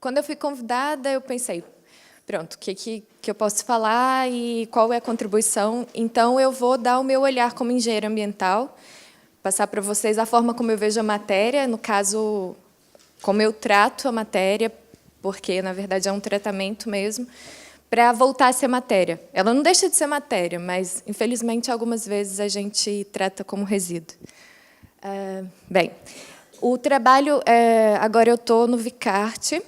Quando eu fui convidada, eu pensei, pronto, o que eu posso falar e qual é a contribuição? Então, eu vou dar o meu olhar como engenheira ambiental, passar para vocês a forma como eu vejo a matéria, no caso, como eu trato a matéria, porque, na verdade, é um tratamento mesmo, para voltar a ser matéria. Ela não deixa de ser matéria, mas, infelizmente, algumas vezes a gente trata como resíduo. Bem, o trabalho, agora eu estou no Vicarte,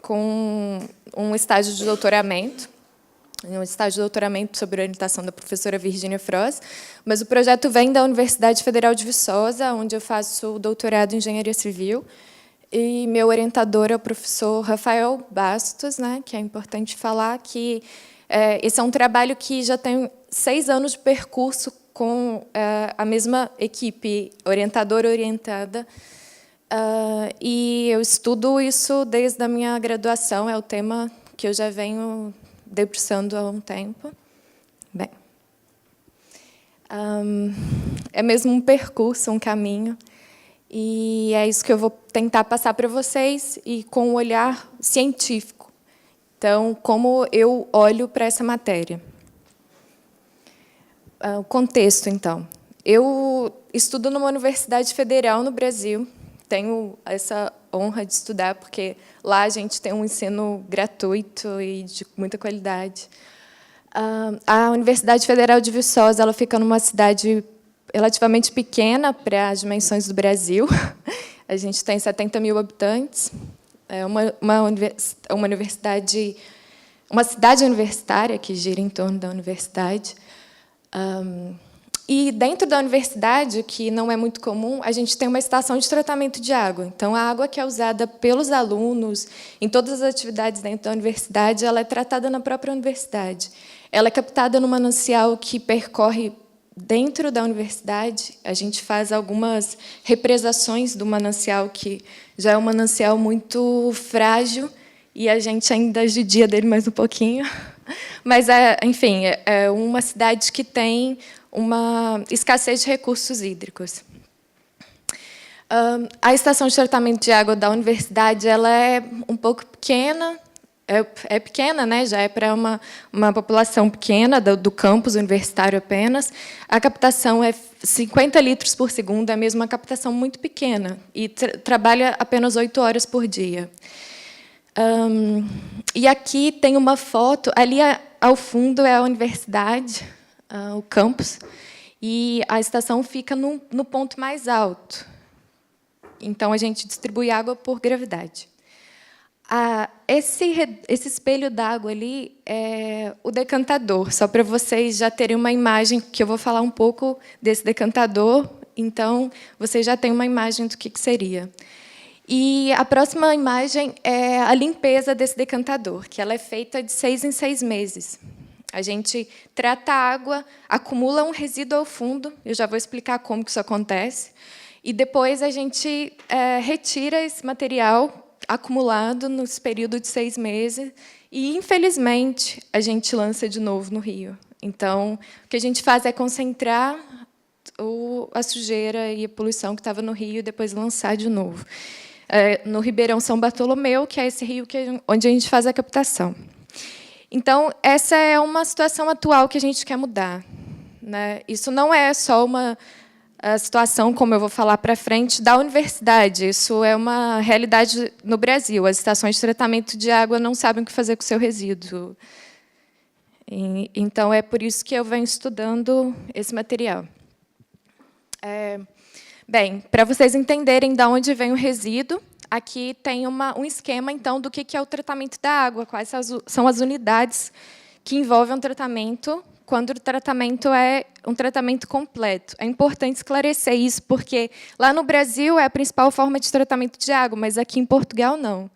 com um estágio de doutoramento, sobre orientação da professora Virgínia Froz, mas o projeto vem da Universidade Federal de Viçosa, onde eu faço doutorado em engenharia civil, e meu orientador é o professor Rafael Bastos, né, que é importante falar que esse é um trabalho que já tem 6 anos de percurso com a mesma equipe orientadora-orientada, e eu estudo isso desde a minha graduação, é o tema que eu já venho debruçando há um tempo. Bem, é mesmo um percurso, um caminho, e é isso que eu vou tentar passar para vocês, e com um olhar científico. Então, como eu olho para essa matéria. O contexto, então. Eu estudo numa universidade federal no Brasil, tenho essa honra de estudar, porque lá a gente tem um ensino gratuito e de muita qualidade. A Universidade Federal de Viçosa ela fica numa cidade relativamente pequena para as dimensões do Brasil. A gente tem 70 mil habitantes. É uma universidade, uma cidade universitária que gira em torno da universidade. E dentro da universidade, que não é muito comum, a gente tem uma estação de tratamento de água. Então, a água que é usada pelos alunos em todas as atividades dentro da universidade, ela é tratada na própria universidade. Ela é captada no manancial que percorre dentro da universidade. A gente faz algumas represações do manancial, que já é um manancial muito frágil, e a gente ainda judia dele mais um pouquinho. Mas, enfim, é uma cidade que tem uma escassez de recursos hídricos. A estação de tratamento de água da universidade ela é um pouco pequena, é pequena, né? Já é para uma população pequena, do campus universitário apenas. A captação é 50 litros por segundo, é mesmo uma captação muito pequena, e trabalha apenas 8 horas por dia. E aqui tem uma foto, ali ao fundo é a universidade, o campus, e a estação fica no ponto mais alto. Então, a gente distribui água por gravidade. Esse espelho d'água ali é o decantador, só para vocês já terem uma imagem, que eu vou falar um pouco desse decantador, então, vocês já têm uma imagem do que seria. E a próxima imagem é a limpeza desse decantador, que ela é feita de 6 em 6 meses. A gente trata a água, acumula um resíduo ao fundo, eu já vou explicar como que isso acontece, e depois a gente retira esse material acumulado nesse período de 6 meses, e, infelizmente, a gente lança de novo no rio. Então, o que a gente faz é concentrar a sujeira e a poluição que estava no rio e depois lançar de novo. No Ribeirão São Bartolomeu, que é esse rio onde a gente faz a captação. Então, essa é uma situação atual que a gente quer mudar, né? Isso não é só uma situação, como eu vou falar para frente, da universidade. Isso é uma realidade no Brasil. As estações de tratamento de água não sabem o que fazer com o seu resíduo. Então, é por isso que eu venho estudando esse material. Bem, para vocês entenderem de onde vem o resíduo, aqui tem um esquema, então, do que é o tratamento da água, quais são as unidades que envolvem um tratamento, quando o tratamento é um tratamento completo. É importante esclarecer isso, porque lá no Brasil é a principal forma de tratamento de água, mas aqui em Portugal, não.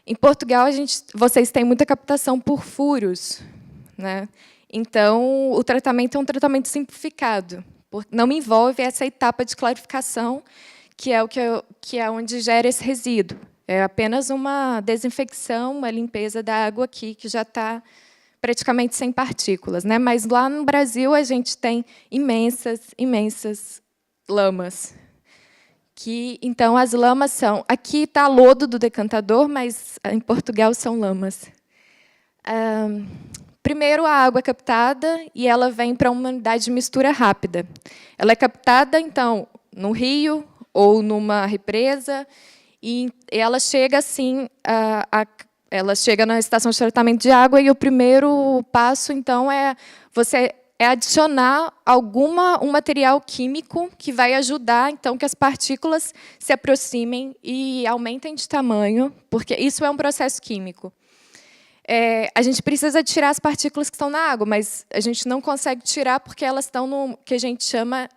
Em Portugal, vocês têm muita captação por furos, né? Então, o tratamento é um tratamento simplificado. Não envolve essa etapa de clarificação, que é onde gera esse resíduo. É apenas uma desinfecção, uma limpeza da água aqui, que já está praticamente sem partículas, né? Mas lá no Brasil a gente tem imensas lamas, Então, as lamas são... Aqui está lodo do decantador, mas em Portugal são lamas. Primeiro, a água é captada e ela vem para uma unidade de mistura rápida. Ela é captada, então, no rio ou numa represa, e ela chega assim, ela chega na estação de tratamento de água, e o primeiro passo, então, é adicionar um material químico que vai ajudar, então, que as partículas se aproximem e aumentem de tamanho, porque isso é um processo químico. A gente precisa tirar as partículas que estão na água, mas a gente não consegue tirar porque elas estão no que a gente chama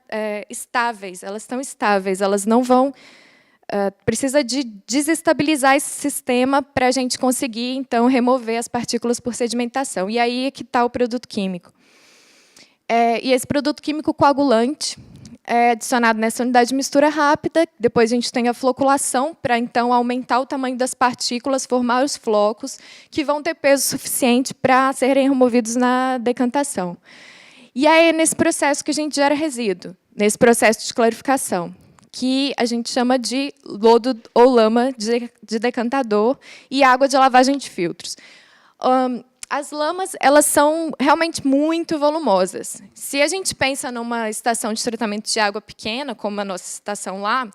estáveis. Elas estão estáveis, elas não vão... precisa de desestabilizar esse sistema para a gente conseguir, então, remover as partículas por sedimentação. E aí é que está o produto químico. E esse produto químico coagulante é adicionado nessa unidade de mistura rápida. Depois a gente tem a floculação para, então, aumentar o tamanho das partículas, formar os flocos, que vão ter peso suficiente para serem removidos na decantação. E aí é nesse processo que a gente gera resíduo, nesse processo de clarificação, que a gente chama de lodo ou lama de decantador e água de lavagem de filtros. As lamas, elas são realmente muito volumosas. Se a gente pensa numa estação de tratamento de água pequena, como a nossa estação lá,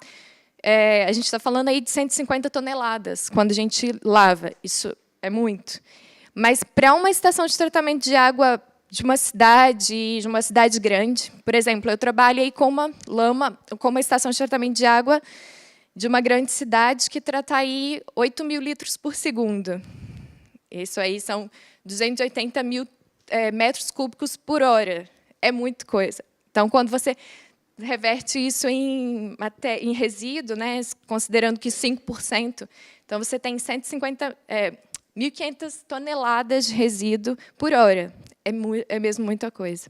a gente está falando aí de 150 toneladas quando a gente lava. Isso é muito. Mas para uma estação de tratamento de água de uma cidade grande, por exemplo, eu trabalhei com uma estação de tratamento de água de uma grande cidade que trata aí 8.000 litros por segundo. Isso aí são 280 mil metros cúbicos por hora. É muita coisa. Então, quando você reverte isso em resíduo, né, considerando que 5%, então você tem 1.500 toneladas de resíduo por hora. É mesmo muita coisa.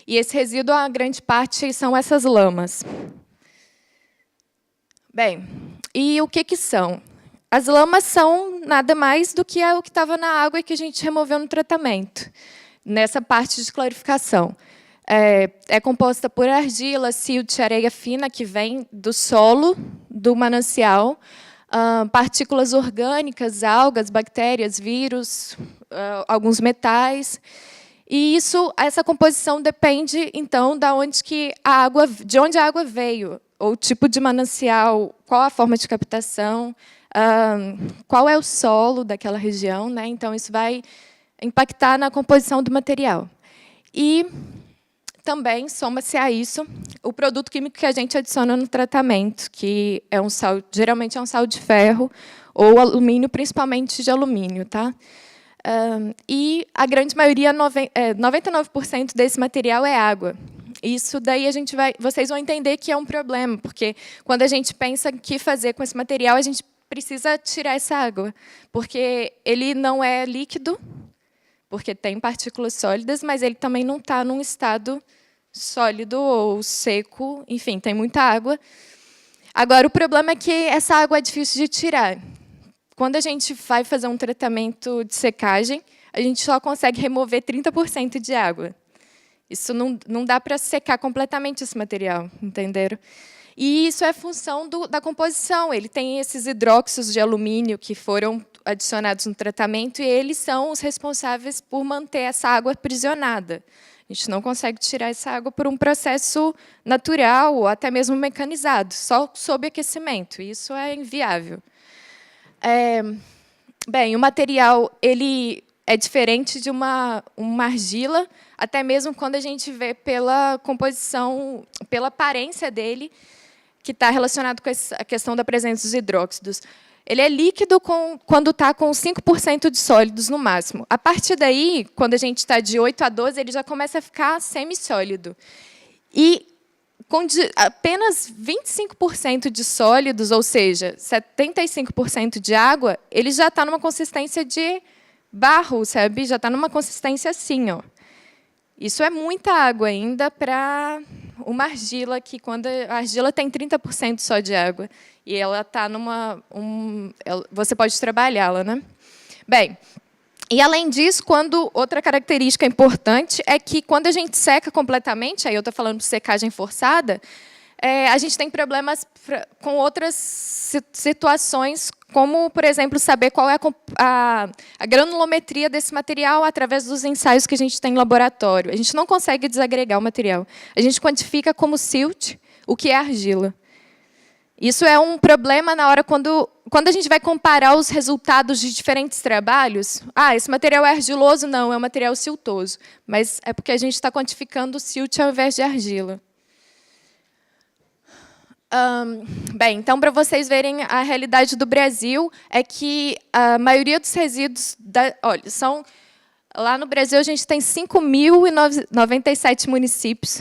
E esse resíduo, a grande parte, são essas lamas. Bem, e o que são? As lamas são nada mais do que o que estava na água e que a gente removeu no tratamento, nessa parte de clarificação. É composta por argila, silt, areia fina, que vem do solo, do manancial, partículas orgânicas, algas, bactérias, vírus, alguns metais. E essa composição depende, então, de onde a água veio, ou o tipo de manancial, qual a forma de captação, qual é o solo daquela região, né? Então, isso vai impactar na composição do material. E também, soma-se a isso, o produto químico que a gente adiciona no tratamento, que é geralmente é um sal de ferro ou alumínio, principalmente de alumínio. Tá? E a grande maioria, 99% desse material é água. Isso daí vocês vão entender que é um problema, porque quando a gente pensa o que fazer com esse material, a gente precisa tirar essa água, porque ele não é líquido, porque tem partículas sólidas, mas ele também não está num estado sólido ou seco, enfim, tem muita água. Agora, o problema é que essa água é difícil de tirar. Quando a gente vai fazer um tratamento de secagem, a gente só consegue remover 30% de água. Isso não dá para secar completamente esse material, entenderam? E isso é função da composição. Ele tem esses hidróxidos de alumínio que foram adicionados no tratamento e eles são os responsáveis por manter essa água aprisionada. A gente não consegue tirar essa água por um processo natural ou até mesmo mecanizado, só sob aquecimento. Isso é inviável. Bem, o material ele é diferente de uma argila, até mesmo quando a gente vê pela composição, pela aparência dele, que está relacionado com a questão da presença dos hidróxidos. Ele é líquido quando está com 5% de sólidos no máximo. A partir daí, quando a gente está de 8 a 12, ele já começa a ficar semissólido. E com apenas 25% de sólidos, ou seja, 75% de água, ele já está numa consistência de barro, sabe? Já está numa consistência assim, ó. Isso é muita água ainda para uma argila, que quando a argila tem 30% só de água, e ela está você pode trabalhá-la, né? Bem, E, além disso, outra característica importante é que, quando a gente seca completamente, aí eu estou falando de secagem forçada, a gente tem problemas com outras situações, como, por exemplo, saber qual é a granulometria desse material através dos ensaios que a gente tem em laboratório. A gente não consegue desagregar o material. A gente quantifica como silt o que é argila. Isso é um problema na hora quando a gente vai comparar os resultados de diferentes trabalhos. Esse material é argiloso? Não, é um material siltoso. Mas é porque a gente está quantificando o silt ao invés de argila. Bem, então, para vocês verem a realidade do Brasil, é que a maioria dos resíduos... Olha, lá no Brasil, a gente tem 5.097 municípios.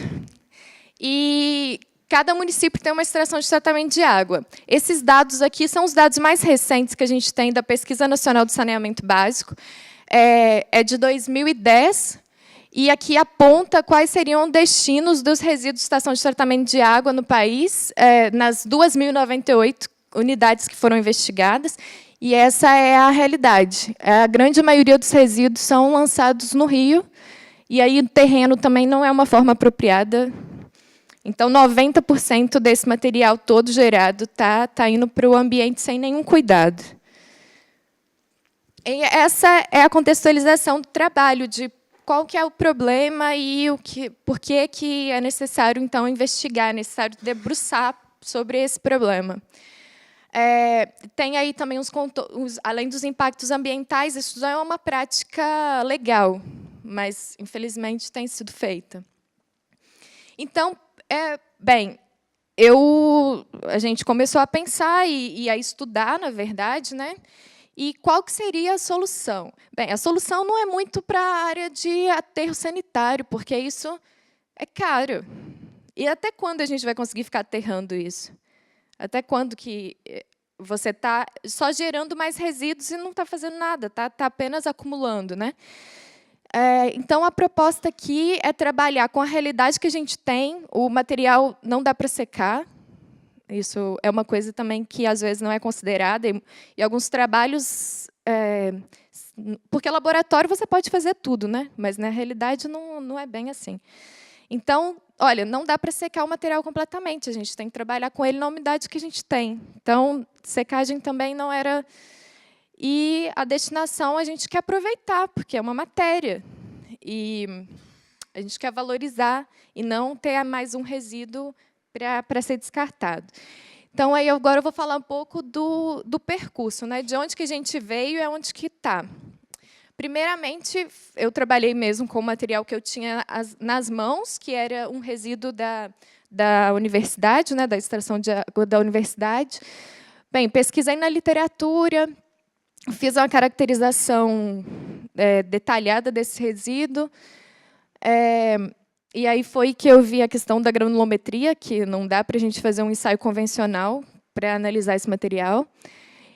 E cada município tem uma estação de tratamento de água. Esses dados aqui são os dados mais recentes que a gente tem da Pesquisa Nacional do Saneamento Básico. É de 2010, e aqui aponta quais seriam os destinos dos resíduos de estação de tratamento de água no país, nas 2.098 unidades que foram investigadas, e essa é a realidade. A grande maioria dos resíduos são lançados no rio, e aí o terreno também não é uma forma apropriada. Então, 90% desse material todo gerado está indo para o ambiente sem nenhum cuidado. E essa é a contextualização do trabalho, de qual que é o problema e por que é necessário, então, investigar, é necessário debruçar sobre esse problema. Tem aí também além dos impactos ambientais, isso já é uma prática legal, mas, infelizmente, tem sido feita. Então, bem, a gente começou a pensar e a estudar, na verdade, né? E qual que seria a solução? Bem, a solução não é muito para a área de aterro sanitário, porque isso é caro. E até quando a gente vai conseguir ficar aterrando isso? Até quando que você está só gerando mais resíduos e não está fazendo nada, está apenas acumulando, né? Então, a proposta aqui é trabalhar com a realidade que a gente tem. O material não dá para secar. Isso é uma coisa também que, às vezes, não é considerada. E alguns trabalhos... porque laboratório você pode fazer tudo, né? Mas, na realidade, não é bem assim. Então, olha, não dá para secar o material completamente. A gente tem que trabalhar com ele na umidade que a gente tem. Então, secagem também não era... E a destinação a gente quer aproveitar, porque é uma matéria. E a gente quer valorizar e não ter mais um resíduo para ser descartado. Então, aí agora eu vou falar um pouco do percurso, né? De onde que a gente veio e aonde que está. Primeiramente, eu trabalhei mesmo com o material que eu tinha nas mãos, que era um resíduo da universidade, né? Da extração de água da universidade. Bem, pesquisei na literatura, fiz uma caracterização detalhada desse resíduo. E aí foi que eu vi a questão da granulometria, que não dá para a gente fazer um ensaio convencional para analisar esse material.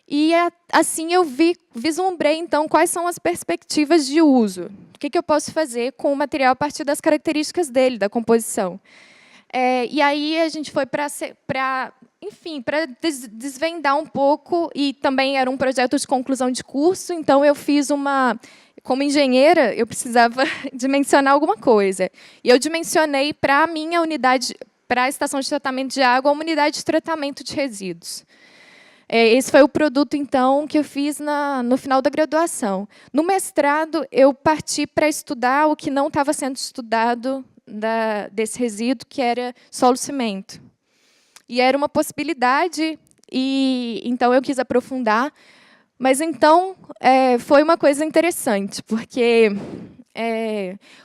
E, assim, eu vislumbrei, então, quais são as perspectivas de uso. O que eu posso fazer com o material a partir das características dele, da composição. E aí a gente foi para desvendar um pouco, e também era um projeto de conclusão de curso, então eu fiz como engenheira, eu precisava dimensionar alguma coisa. E eu dimensionei para a minha unidade, para a estação de tratamento de água, uma unidade de tratamento de resíduos. Esse foi o produto, então, que eu fiz no final da graduação. No mestrado, eu parti para estudar o que não estava sendo estudado desse resíduo, que era solo-cimento. E era uma possibilidade, e então eu quis aprofundar. Mas, então, foi uma coisa interessante, porque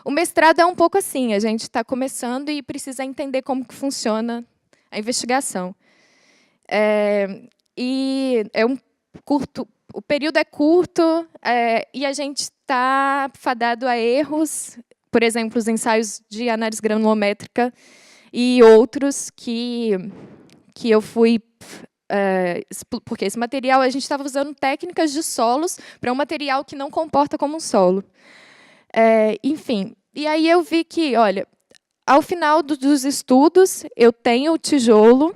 o mestrado é um pouco assim, a gente está começando e precisa entender como que funciona a investigação. E o período é curto, e a gente está fadado a erros, por exemplo, os ensaios de análise granulométrica e outros que eu fui... porque esse material, a gente estava usando técnicas de solos para um material que não comporta como um solo. Enfim, e aí eu vi que, olha, ao final dos estudos, eu tenho o tijolo,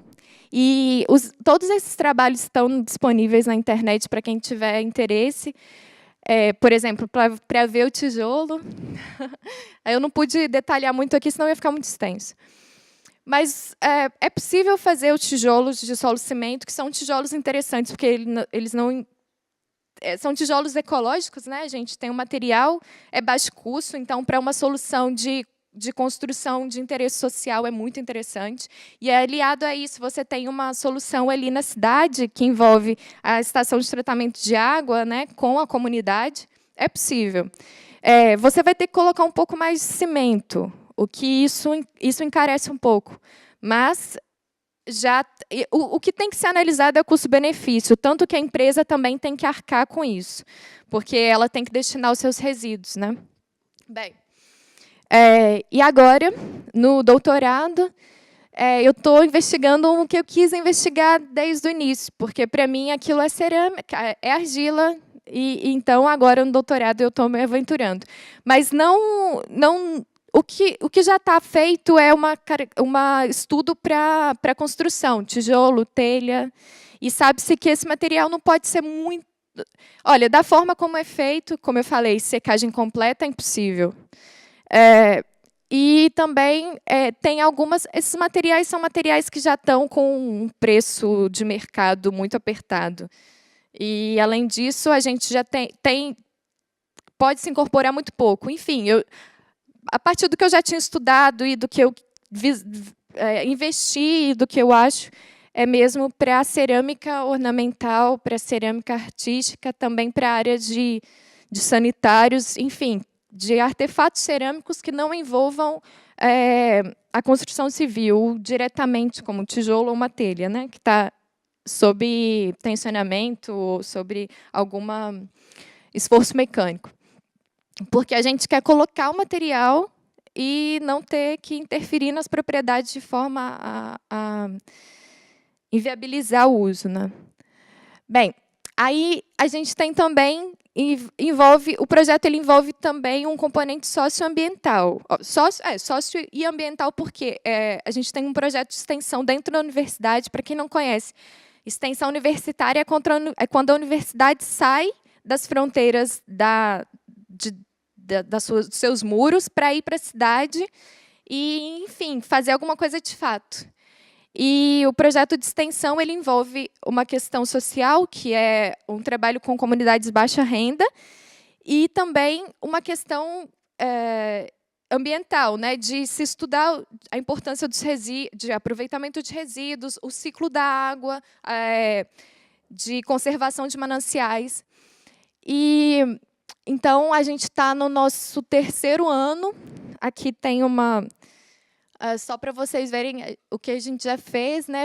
e todos esses trabalhos estão disponíveis na internet para quem tiver interesse. Por exemplo, para ver o tijolo. Eu não pude detalhar muito aqui, senão ia ficar muito extenso. Mas é possível fazer os tijolos de solo-cimento, que são tijolos interessantes, porque eles não... são tijolos ecológicos, né? A gente tem um material, é baixo custo, então, para uma solução de construção de interesse social é muito interessante. E aliado a isso, você tem uma solução ali na cidade, que envolve a estação de tratamento de água, né, com a comunidade. É possível. Você vai ter que colocar um pouco mais de cimento, o que isso encarece um pouco. Mas o que tem que ser analisado é o custo-benefício, tanto que a empresa também tem que arcar com isso, porque ela tem que destinar os seus resíduos, né? Bem, e agora, no doutorado, eu estou investigando o que eu quis investigar desde o início, porque, para mim, aquilo é cerâmica, é argila, e então, agora, no doutorado, eu estou me aventurando. Mas o que já está feito é um estudo para construção, tijolo, telha, e sabe-se que esse material não pode ser muito... Olha, da forma como é feito, como eu falei, secagem completa é impossível. E também tem algumas... Esses materiais são materiais que já estão com um preço de mercado muito apertado. E, além disso, a gente já pode se incorporar muito pouco. Enfim, a partir do que eu já tinha estudado e do que eu investi, e do que eu acho, é mesmo para a cerâmica ornamental, para a cerâmica artística, também para a área de sanitários, enfim, de artefatos cerâmicos que não envolvam a construção civil diretamente, como tijolo ou uma telha, né, que está sob tensionamento ou sobre algum esforço mecânico. Porque a gente quer colocar o material e não ter que interferir nas propriedades de forma a inviabilizar o uso, né? Bem, aí a gente tem também... o projeto envolve também um componente socioambiental. Sócio e ambiental, porque a gente tem um projeto de extensão dentro da universidade. Para quem não conhece, extensão universitária é quando a universidade sai das fronteiras dos seus muros para ir para a cidade e, enfim, fazer alguma coisa de fato. E o projeto de extensão ele envolve uma questão social, que é um trabalho com comunidades de baixa renda, e também uma questão ambiental, né, de se estudar a importância de aproveitamento de resíduos, o ciclo da água, de conservação de mananciais. E, então, a gente está no nosso 3º ano. Aqui tem só para vocês verem o que a gente já fez, né?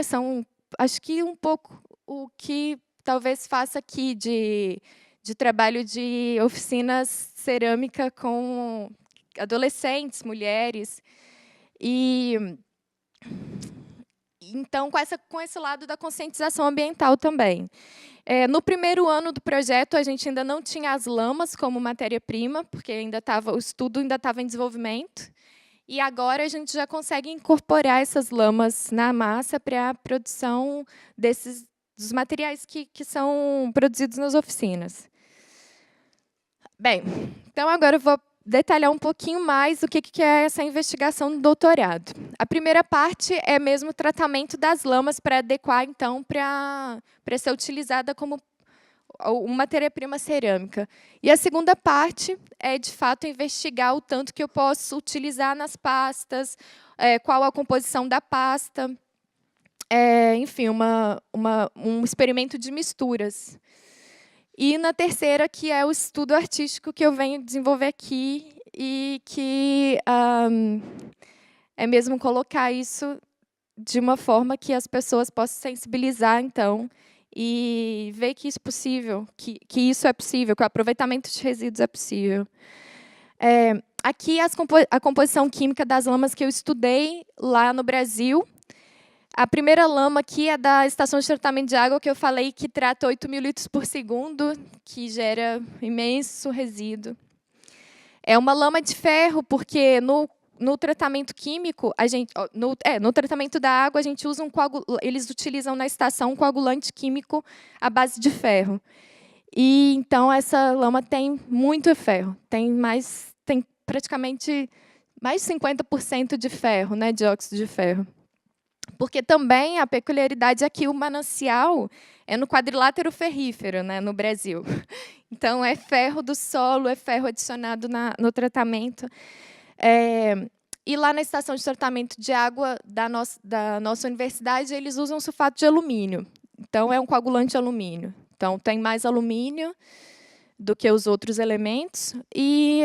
Acho que um pouco o que talvez faça aqui de trabalho de oficinas cerâmica com adolescentes, mulheres. E então, com esse lado da conscientização ambiental também. No 1º ano do projeto, a gente ainda não tinha as lamas como matéria-prima, porque o estudo ainda estava em desenvolvimento. E agora a gente já consegue incorporar essas lamas na massa para a produção dos materiais que são produzidos nas oficinas. Bem, então agora eu vou detalhar um pouquinho mais o que é essa investigação do doutorado. A primeira parte é mesmo o tratamento das lamas para adequar, então, para ser utilizada como uma matéria-prima cerâmica. E a segunda parte é, de fato, investigar o tanto que eu posso utilizar nas pastas, qual a composição da pasta, enfim, um experimento de misturas. E na terceira, que é o estudo artístico que eu venho desenvolver aqui, e que é mesmo colocar isso de uma forma que as pessoas possam sensibilizar, então, e ver que isso é possível, que isso é possível, que o aproveitamento de resíduos é possível. Aqui a composição química das lamas que eu estudei lá no Brasil. A primeira lama aqui é da estação de tratamento de água, que eu falei que trata 8.000 litros por segundo, que gera imenso resíduo. É uma lama de ferro, porque no tratamento químico, no tratamento da água, a gente usa eles utilizam na estação um coagulante químico à base de ferro. E então essa lama tem muito ferro, tem praticamente mais de 50% de ferro, né, dióxido de ferro. Porque também a peculiaridade é que o manancial é no quadrilátero ferrífero, né, no Brasil. Então, é ferro do solo, é ferro adicionado no tratamento. E lá na estação de tratamento de água da nossa universidade, eles usam sulfato de alumínio. Então, é um coagulante de alumínio. Então, tem mais alumínio do que os outros elementos. E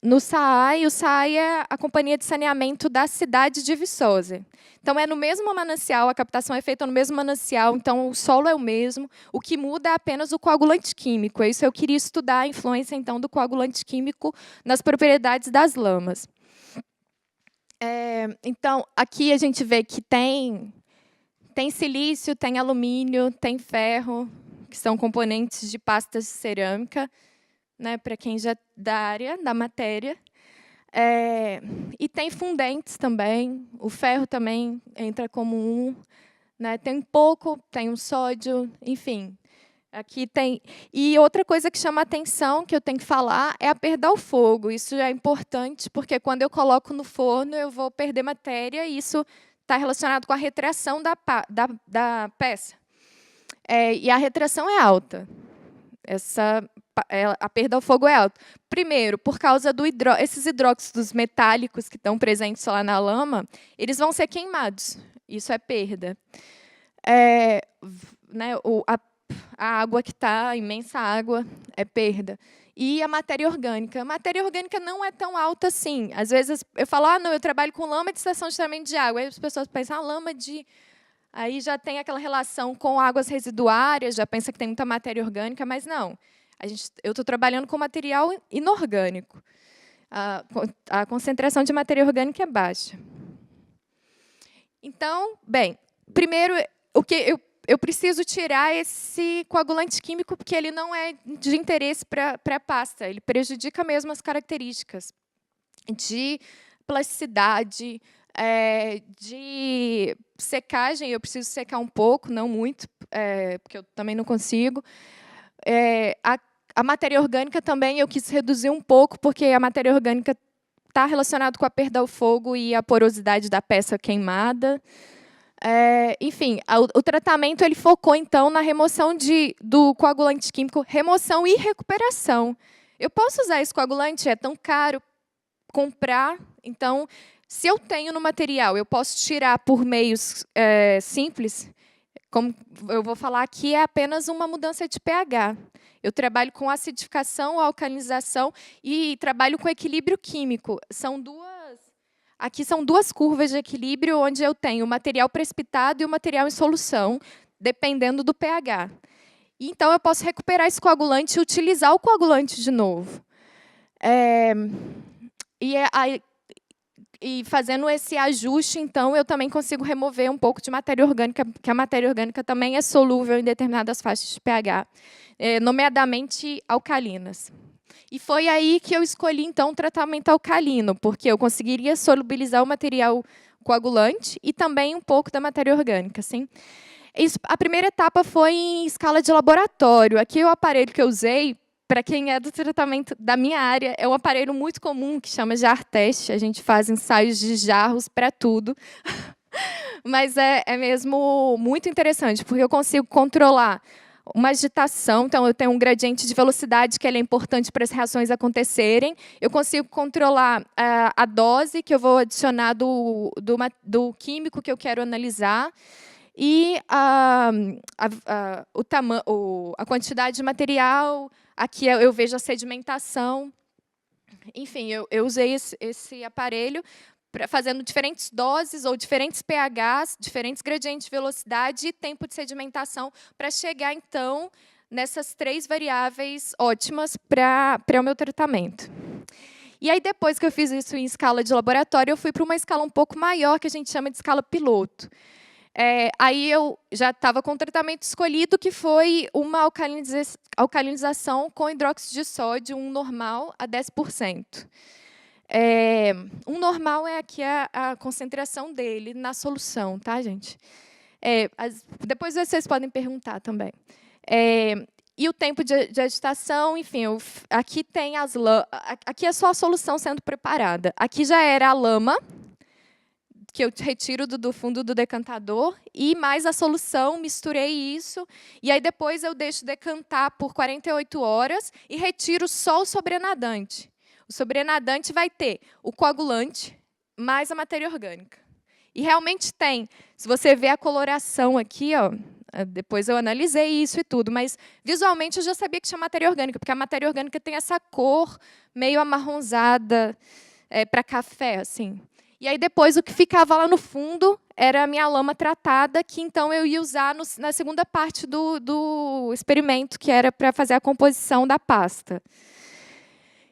no SAAI, o SAAI é a companhia de saneamento da cidade de Viçosa. Então, é no mesmo manancial, a captação é feita no mesmo manancial, então o solo é o mesmo, o que muda é apenas o coagulante químico. É isso eu queria estudar, a influência, então, do coagulante químico nas propriedades das lamas. Então, aqui a gente vê que tem silício, tem alumínio, tem ferro, que são componentes de pastas de cerâmica, né, para quem já é da área, da matéria. E tem fundentes também, o ferro também entra como um. Né, tem pouco, tem um sódio, enfim. Aqui tem. E outra coisa que chama a atenção, que eu tenho que falar, é a perda ao fogo. Isso é importante, porque quando eu coloco no forno, eu vou perder matéria, e isso está relacionado com a retração da peça. E a retração é alta. A perda ao fogo é alta. Primeiro, por causa esses hidróxidos metálicos que estão presentes lá na lama, eles vão ser queimados. Isso é perda. Né, a água que está, a imensa água, é perda. E a matéria orgânica. A matéria orgânica não é tão alta assim. Às vezes eu falo, não, eu trabalho com lama de estação de tratamento de água. Aí as pessoas pensam, lama de... Aí já tem aquela relação com águas residuárias, já pensa que tem muita matéria orgânica, mas não. Eu estou trabalhando com material inorgânico. A concentração de matéria orgânica é baixa. Então, bem, primeiro, o que eu preciso tirar esse coagulante químico, porque ele não é de interesse para a pasta. Ele prejudica mesmo as características de plasticidade, de secagem. Eu preciso secar um pouco, não muito, porque eu também não consigo. A matéria orgânica também eu quis reduzir um pouco, porque a matéria orgânica está relacionada com a perda ao fogo e a porosidade da peça queimada. Enfim, o tratamento ele focou, então, na remoção do coagulante químico, remoção e recuperação. Eu posso usar esse coagulante? É tão caro comprar. Então, se eu tenho no material, eu posso tirar por meios simples. Como eu vou falar aqui, é apenas uma mudança de pH. Eu trabalho com acidificação, alcalinização e trabalho com equilíbrio químico. Aqui são duas curvas de equilíbrio, onde eu tenho o material precipitado e o material em solução, dependendo do pH. Então, eu posso recuperar esse coagulante e utilizar o coagulante de novo. E fazendo esse ajuste, então, eu também consigo remover um pouco de matéria orgânica, porque a matéria orgânica também é solúvel em determinadas faixas de pH, nomeadamente alcalinas. E foi aí que eu escolhi, então, o tratamento alcalino, porque eu conseguiria solubilizar o material coagulante e também um pouco da matéria orgânica. Sim? A primeira etapa foi em escala de laboratório. Aqui o aparelho que eu usei, para quem é do tratamento da minha área, é um aparelho muito comum que chama jar-test. A gente faz ensaios de jarros para tudo. Mas é mesmo muito interessante, porque eu consigo controlar uma agitação, então eu tenho um gradiente de velocidade que é importante para as reações acontecerem. Eu consigo controlar a dose que eu vou adicionar do químico que eu quero analisar e a quantidade de material. Aqui eu vejo a sedimentação. Enfim, eu usei esse aparelho fazendo diferentes doses ou diferentes pHs, diferentes gradientes de velocidade e tempo de sedimentação, para chegar, então, nessas 3 variáveis ótimas para o meu tratamento. E aí, depois que eu fiz isso em escala de laboratório, eu fui para uma escala um pouco maior, que a gente chama de escala piloto. Aí eu já estava com o tratamento escolhido, que foi uma alcalinização com hidróxido de sódio, um normal, a 10%. Um normal é aqui a concentração dele na solução, tá, gente? Depois vocês podem perguntar também. E o tempo de agitação, enfim, aqui tem aqui é só a solução sendo preparada. Aqui já era a lama, que eu retiro do fundo do decantador, e mais a solução, misturei isso, e aí depois eu deixo decantar por 48 horas e retiro só o sobrenadante. O sobrenadante vai ter o coagulante mais a matéria orgânica. E realmente tem. Se você vê a coloração aqui, ó, depois eu analisei isso e tudo, mas visualmente eu já sabia que tinha matéria orgânica, porque a matéria orgânica tem essa cor meio amarronzada para café, assim. E aí depois o que ficava lá no fundo era a minha lama tratada, que então eu ia usar na segunda parte do experimento, que era para fazer a composição da pasta.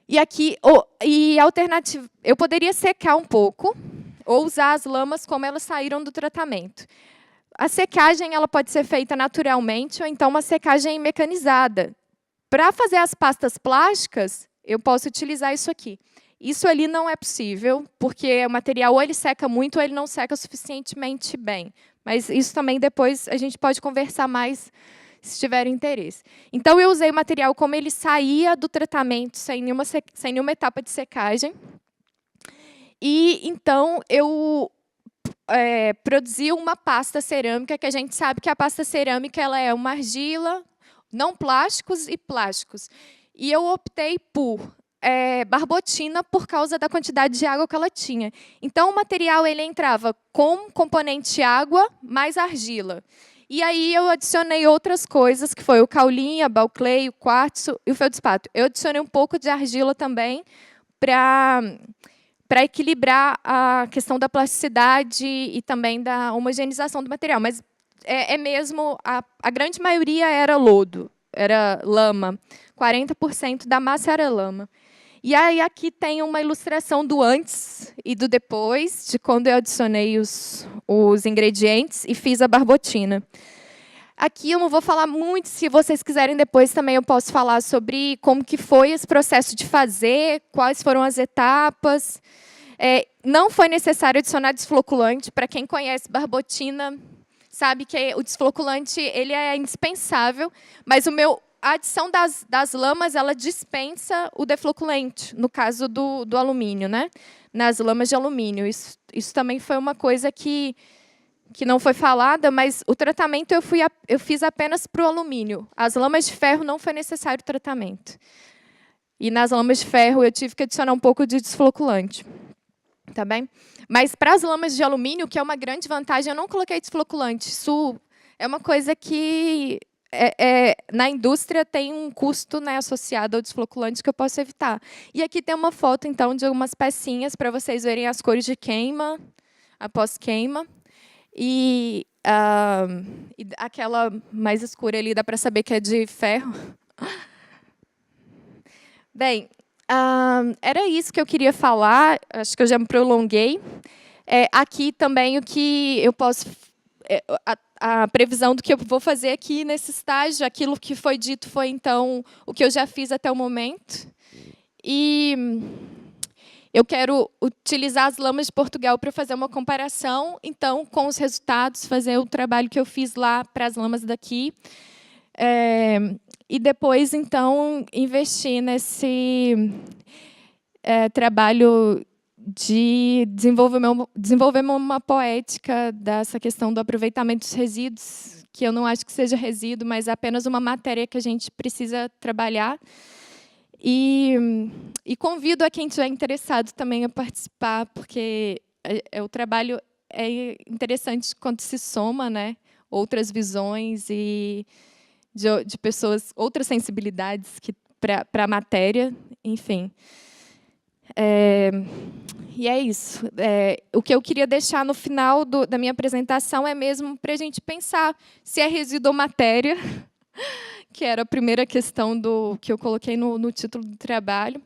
E aqui, alternativa, eu poderia secar um pouco ou usar as lamas como elas saíram do tratamento. A secagem ela pode ser feita naturalmente ou então uma secagem mecanizada. Para fazer as pastas plásticas, eu posso utilizar isso aqui. Isso ali não é possível, porque o material ou ele seca muito ou ele não seca suficientemente bem. Mas isso também depois a gente pode conversar mais se tiver interesse. Então, eu usei o material como ele saía do tratamento, sem nenhuma etapa de secagem. E, então, eu produzi uma pasta cerâmica, que a gente sabe que a pasta cerâmica ela é uma argila, não plásticos e plásticos. E eu optei por barbotina por causa da quantidade de água que ela tinha. Então, o material ele entrava com componente água mais argila. E aí eu adicionei outras coisas, que foi o caulim, a balclay, o quartzo e o feldspato. Eu adicionei um pouco de argila também para equilibrar a questão da plasticidade e também da homogeneização do material. Mas mesmo, a grande maioria era lodo, era lama. 40% da massa era lama. E aí aqui tem uma ilustração do antes e do depois, de quando eu adicionei os ingredientes e fiz a barbotina. Aqui eu não vou falar muito, se vocês quiserem depois também eu posso falar sobre como que foi esse processo de fazer, quais foram as etapas. Não foi necessário adicionar desfloculante. Para quem conhece barbotina, sabe que o desfloculante ele é indispensável, mas a adição das lamas ela dispensa o defloculante, no caso do alumínio, né? Nas lamas de alumínio. Isso também foi uma coisa que não foi falada, mas o tratamento eu fiz apenas para o alumínio. As lamas de ferro não foi necessário tratamento. E nas lamas de ferro eu tive que adicionar um pouco de desfloculante. Tá bem? Mas para as lamas de alumínio, que é uma grande vantagem, eu não coloquei desfloculante. Isso é uma coisa que na indústria tem um custo, né, associado ao desfloculante que eu posso evitar. E aqui tem uma foto então de algumas pecinhas para vocês verem as cores de queima, após queima. E aquela mais escura ali dá para saber que é de ferro. Bem, era isso que eu queria falar. Acho que eu já me prolonguei. Aqui também o que eu posso a previsão do que eu vou fazer aqui nesse estágio, aquilo que foi dito foi, então, o que eu já fiz até o momento. E eu quero utilizar as lamas de Portugal para fazer uma comparação, então, com os resultados, fazer o trabalho que eu fiz lá para as lamas daqui. E depois, então, investir nesse trabalho de desenvolver uma poética dessa questão do aproveitamento dos resíduos, que eu não acho que seja resíduo, mas apenas uma matéria que a gente precisa trabalhar. E convido a quem estiver interessado também a participar, porque o trabalho é interessante quando se soma, né, outras visões e de pessoas, outras sensibilidades para a matéria, enfim. E é isso. O que eu queria deixar no final da minha apresentação é mesmo para a gente pensar se é resíduo ou matéria, que era a primeira questão que eu coloquei no título do trabalho,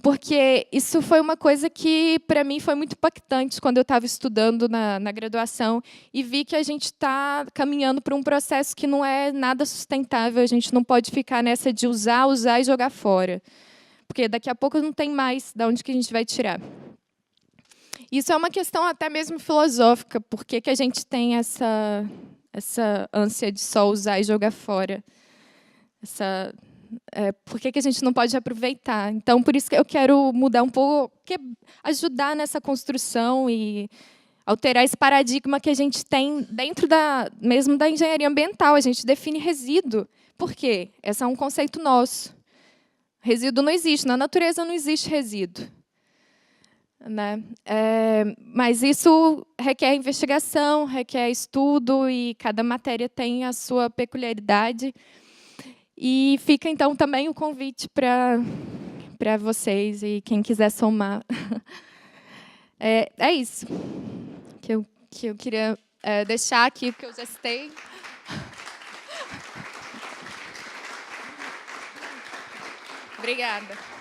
porque isso foi uma coisa que, para mim, foi muito impactante quando eu estava estudando na graduação e vi que a gente está caminhando para um processo que não é nada sustentável, a gente não pode ficar nessa de usar e jogar fora, porque daqui a pouco não tem mais de onde que a gente vai tirar. Isso é uma questão até mesmo filosófica, por que a gente tem essa ânsia de só usar e jogar fora? Por que a gente não pode aproveitar? Então, por isso que eu quero mudar um pouco, ajudar nessa construção e alterar esse paradigma que a gente tem dentro mesmo da engenharia ambiental. A gente define resíduo. Por quê? Esse é um conceito nosso. Resíduo não existe. Na natureza não existe resíduo. Né? Mas isso requer investigação, requer estudo, e cada matéria tem a sua peculiaridade. E fica, então, também o convite para vocês e quem quiser somar. É isso que eu queria deixar aqui, porque eu já citei. Obrigada.